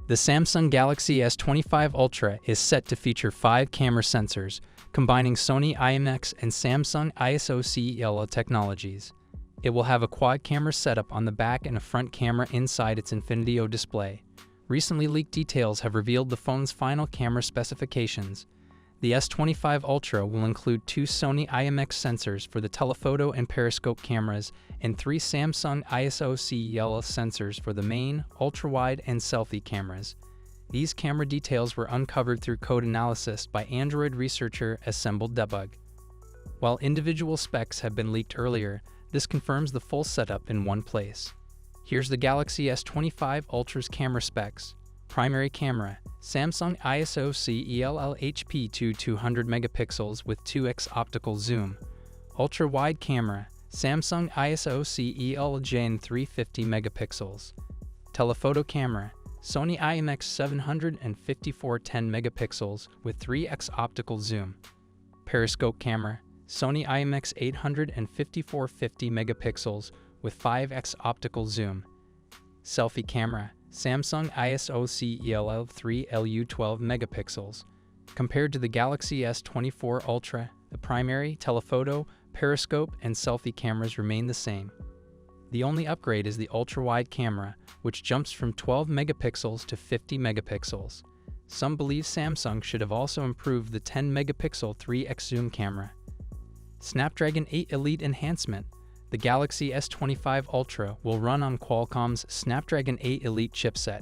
The Samsung Galaxy S25 Ultra is set to feature 5 camera sensors, combining Sony IMX and Samsung ISOCELL technologies. It will have a quad-camera setup on the back and a front camera inside its Infinity O display. Recently leaked details have revealed the phone's final camera specifications. The S25 Ultra will include 2 Sony IMX sensors for the telephoto and periscope cameras and 3 Samsung ISOCELL sensors for the main, ultrawide, and selfie cameras. These camera details were uncovered through code analysis by Android researcher Assembled Debug. While individual specs have been leaked earlier, this confirms the full setup in one place. Here's the Galaxy S25 Ultra's camera specs. Primary camera, Samsung ISOCELL HP2 200 megapixels with 2x optical zoom. Ultra-wide camera, Samsung ISOCELL Gen 350 megapixels. Telephoto camera, Sony IMX 754 10 megapixels with 3x optical zoom. Periscope camera, Sony IMX 854 50 megapixels with 5x optical zoom. Selfie camera, Samsung ISOCELL 3LU 12 megapixels. Compared to the Galaxy S24 Ultra, the primary, telephoto, periscope, and selfie cameras remain the same. The only upgrade is the ultra-wide camera, which jumps from 12 megapixels to 50 megapixels. Some believe Samsung should have also improved the 10 megapixel 3x zoom camera. Snapdragon 8 Elite enhancement. The Galaxy S25 Ultra will run on Qualcomm's Snapdragon 8 Elite chipset.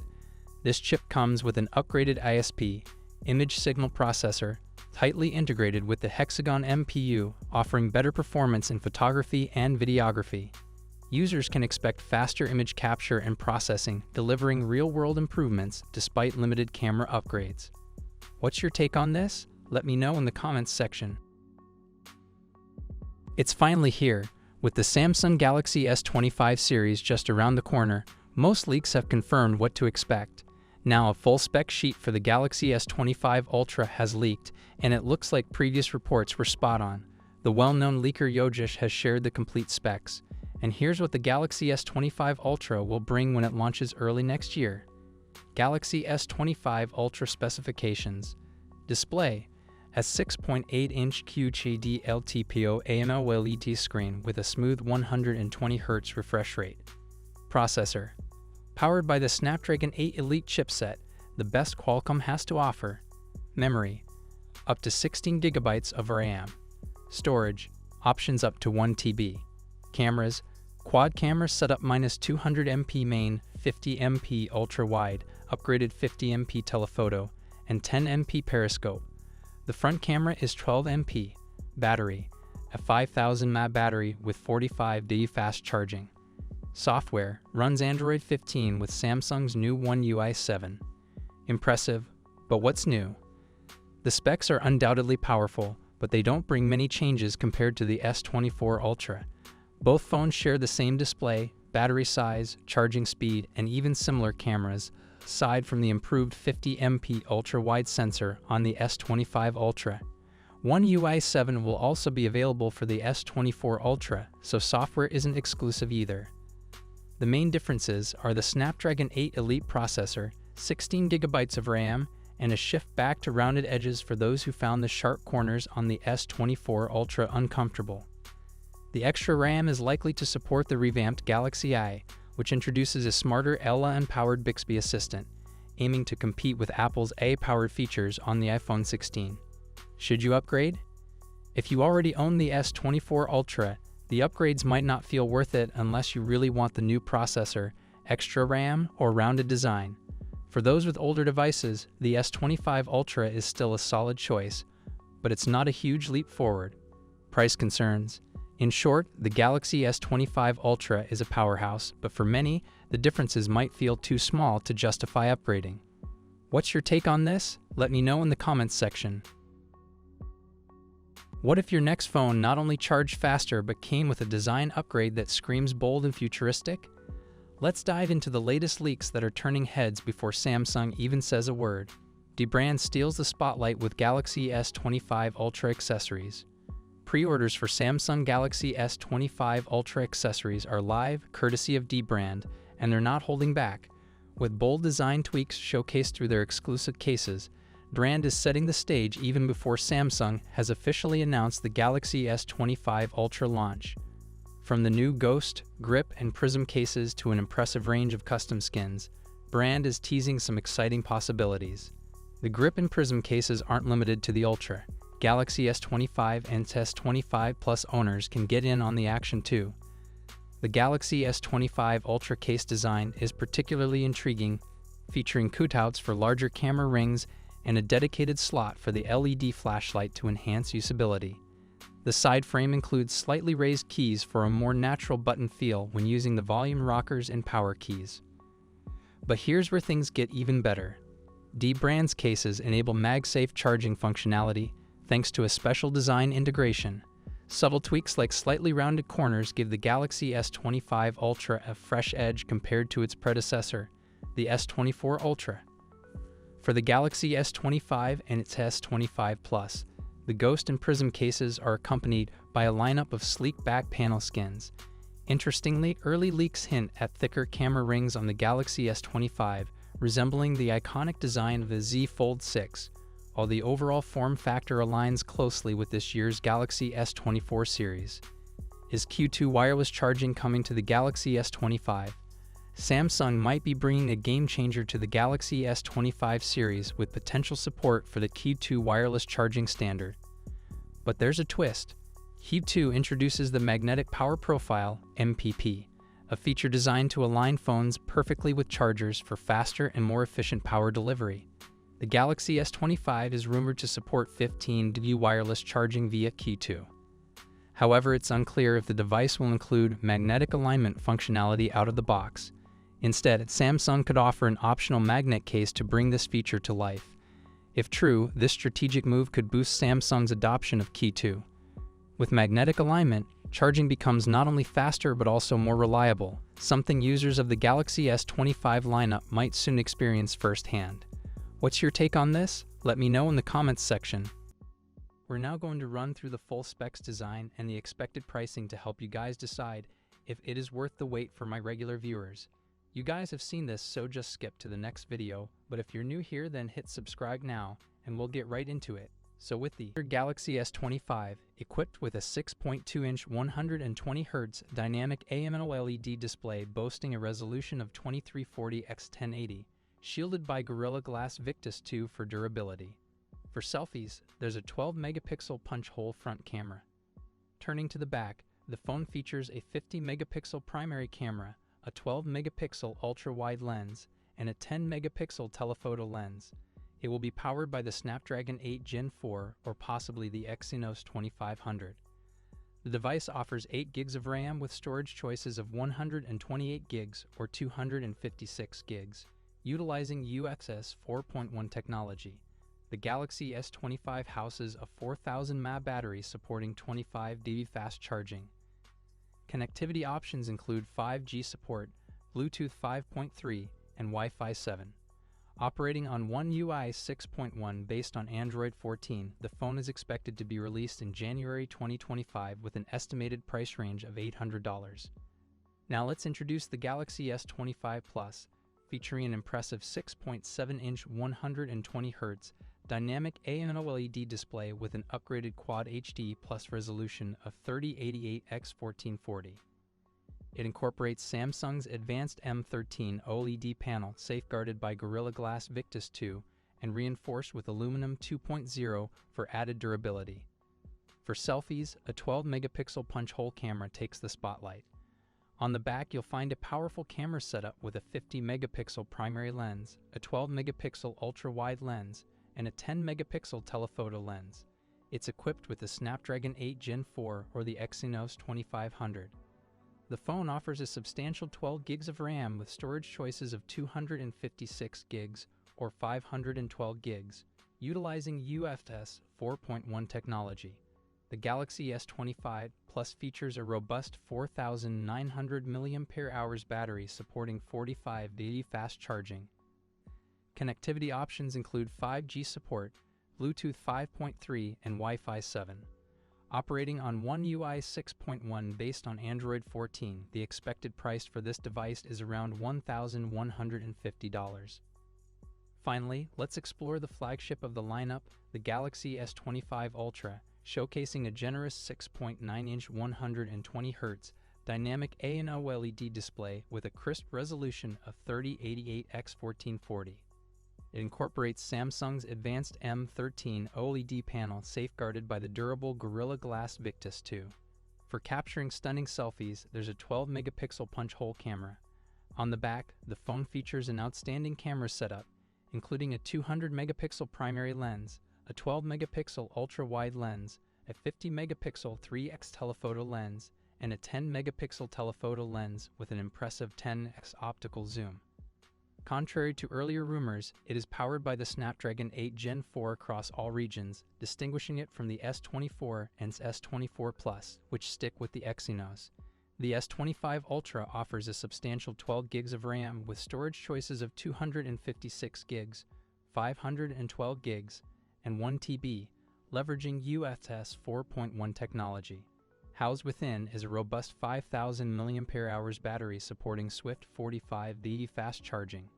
This chip comes with an upgraded ISP, image signal processor, tightly integrated with the Hexagon MPU, offering better performance in photography and videography. Users can expect faster image capture and processing, delivering real-world improvements despite limited camera upgrades. What's your take on this? Let me know in the comments section. It's finally here. With the Samsung Galaxy S25 series just around the corner, most leaks have confirmed what to expect. Now a full spec sheet for the Galaxy S25 Ultra has leaked, and it looks like previous reports were spot on. The well-known leaker Yogesh has shared the complete specs. And here's what the Galaxy S25 Ultra will bring when it launches early next year. Galaxy S25 Ultra specifications. Display: a 6.8-inch QHD LTPO AMOLED screen with a smooth 120 Hz refresh rate. Processor: powered by the Snapdragon 8 Elite chipset, the best Qualcomm has to offer. Memory: up to 16 GB of RAM. Storage: options up to 1 TB. Cameras: quad camera setup -200 MP main, 50 MP ultra-wide, upgraded 50 MP telephoto, and 10 MP periscope. The front camera is 12 MP. Battery: a 5000 mAh battery with 45W fast charging. Software: runs Android 15 with Samsung's new One UI 7. Impressive, but what's new? The specs are undoubtedly powerful, but they don't bring many changes compared to the S24 Ultra. Both phones share the same display, battery size, charging speed, and even similar cameras, aside from the improved 50 MP ultra-wide sensor on the S25 Ultra. One UI 7 will also be available for the S24 Ultra, so software isn't exclusive either. The main differences are the Snapdragon 8 Elite processor, 16 GB of RAM, and a shift back to rounded edges for those who found the sharp corners on the S24 Ultra uncomfortable. The extra RAM is likely to support the revamped Galaxy I, which introduces a smarter LLM-powered Bixby assistant, aiming to compete with Apple's AI-powered features on the iPhone 16. Should you upgrade? If you already own the S24 Ultra, the upgrades might not feel worth it unless you really want the new processor, extra RAM, or rounded design. For those with older devices, the S25 Ultra is still a solid choice, but it's not a huge leap forward. Price concerns. In short, the Galaxy S25 Ultra is a powerhouse, but for many, the differences might feel too small to justify upgrading. What's your take on this? Let me know in the comments section. What if your next phone not only charged faster but came with a design upgrade that screams bold and futuristic? Let's dive into the latest leaks that are turning heads before Samsung even says a word. The brand steals the spotlight with Galaxy S25 Ultra accessories. Pre-orders for Samsung Galaxy S25 Ultra accessories are live, courtesy of D brand, and they're not holding back. With bold design tweaks showcased through their exclusive cases, brand is setting the stage even before Samsung has officially announced the Galaxy S25 Ultra launch. From the new Ghost, Grip, and Prism cases to an impressive range of custom skins, brand is teasing some exciting possibilities. The Grip and Prism cases aren't limited to the Ultra. Galaxy S25 and S25 Plus owners can get in on the action too. The Galaxy S25 Ultra case design is particularly intriguing, featuring cutouts for larger camera rings and a dedicated slot for the LED flashlight to enhance usability. The side frame includes slightly raised keys for a more natural button feel when using the volume rockers and power keys. But here's where things get even better. Brand's cases enable MagSafe charging functionality thanks to a special design integration. Subtle tweaks like slightly rounded corners give the Galaxy S25 Ultra a fresh edge compared to its predecessor, the S24 Ultra. For the Galaxy S25 and its S25 Plus, the Ghost and Prism cases are accompanied by a lineup of sleek back panel skins. Interestingly, early leaks hint at thicker camera rings on the Galaxy S25, resembling the iconic design of the Z Fold 6, while the overall form factor aligns closely with this year's Galaxy S24 series. Is Q2 wireless charging coming to the Galaxy S25? Samsung might be bringing a game-changer to the Galaxy S25 series with potential support for the Q2 wireless charging standard. But there's a twist. Q2 introduces the Magnetic Power Profile, MPP, a feature designed to align phones perfectly with chargers for faster and more efficient power delivery. The Galaxy S25 is rumored to support 15W wireless charging via Q2. However, it's unclear if the device will include magnetic alignment functionality out of the box. Instead, Samsung could offer an optional magnet case to bring this feature to life. If true, this strategic move could boost Samsung's adoption of Q2. With magnetic alignment, charging becomes not only faster but also more reliable, something users of the Galaxy S25 lineup might soon experience firsthand. What's your take on this? Let me know in the comments section. We're now going to run through the full specs design and the expected pricing to help you guys decide if it is worth the wait for my regular viewers. You guys have seen this, so just skip to the next video, but if you're new here, then hit subscribe now and we'll get right into it. So with the Galaxy S25, equipped with a 6.2-inch 120Hz dynamic AMOLED display boasting a resolution of 2340x1080, shielded by Gorilla Glass Victus 2 for durability. For selfies, there's a 12-megapixel punch-hole front camera. Turning to the back, the phone features a 50-megapixel primary camera, a 12-megapixel ultra-wide lens, and a 10-megapixel telephoto lens. It will be powered by the Snapdragon 8 Gen 4 or possibly the Exynos 2500. The device offers 8 GB of RAM with storage choices of 128 GB or 256 GB. Utilizing UFS 4.1 technology, the Galaxy S25 houses a 4000 mAh battery supporting 25W fast charging. Connectivity options include 5G support, Bluetooth 5.3, and Wi-Fi 7. Operating on One UI 6.1 based on Android 14, the phone is expected to be released in January 2025 with an estimated price range of $800. Now let's introduce the Galaxy S25 Plus, featuring an impressive 6.7-inch 120Hz dynamic AMOLED display with an upgraded Quad HD Plus resolution of 3088x1440. It incorporates Samsung's advanced M13 OLED panel safeguarded by Gorilla Glass Victus 2 and reinforced with aluminum 2.0 for added durability. For selfies, a 12-megapixel punch-hole camera takes the spotlight. On the back, you'll find a powerful camera setup with a 50-megapixel primary lens, a 12-megapixel ultra-wide lens, and a 10-megapixel telephoto lens. It's equipped with the Snapdragon 8 Gen 4 or the Exynos 2500. The phone offers a substantial 12 GB of RAM with storage choices of 256 GB or 512 GB, utilizing UFS 4.1 technology. The Galaxy S25 Plus features a robust 4,900 mAh battery supporting 45W fast charging. Connectivity options include 5G support, Bluetooth 5.3, and Wi-Fi 7. Operating on One UI 6.1 based on Android 14, the expected price for this device is around $1,150. Finally, let's explore the flagship of the lineup, the Galaxy S25 Ultra, showcasing a generous 6.9-inch 120Hz dynamic A&OLED display with a crisp resolution of 3088x1440. It incorporates Samsung's advanced M13 OLED panel safeguarded by the durable Gorilla Glass Victus 2. For capturing stunning selfies, there's a 12-megapixel punch-hole camera. On the back, the phone features an outstanding camera setup, including a 200-megapixel primary lens, a 12-megapixel ultra-wide lens, a 50-megapixel 3x telephoto lens, and a 10-megapixel telephoto lens with an impressive 10x optical zoom. Contrary to earlier rumors, it is powered by the Snapdragon 8 Gen 4 across all regions, distinguishing it from the S24 and S24 Plus, which stick with the Exynos. The S25 Ultra offers a substantial 12 GB of RAM with storage choices of 256 GB, 512 GB, and 1 TB, leveraging UFS 4.1 technology. Housed within is a robust 5,000 mAh battery supporting swift 45V fast charging.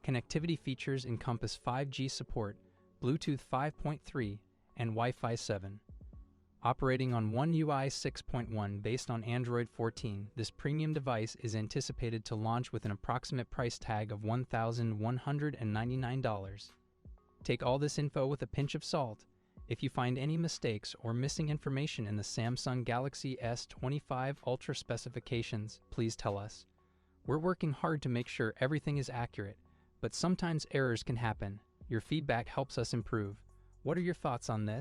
Connectivity features encompass 5G support, Bluetooth 5.3, and Wi-Fi 7. Operating on One UI 6.1 based on Android 14, this premium device is anticipated to launch with an approximate price tag of $1,199. Take all this info with a pinch of salt. If you find any mistakes or missing information in the Samsung Galaxy S25 Ultra specifications, please tell us. We're working hard to make sure everything is accurate, but sometimes errors can happen. Your feedback helps us improve. What are your thoughts on this?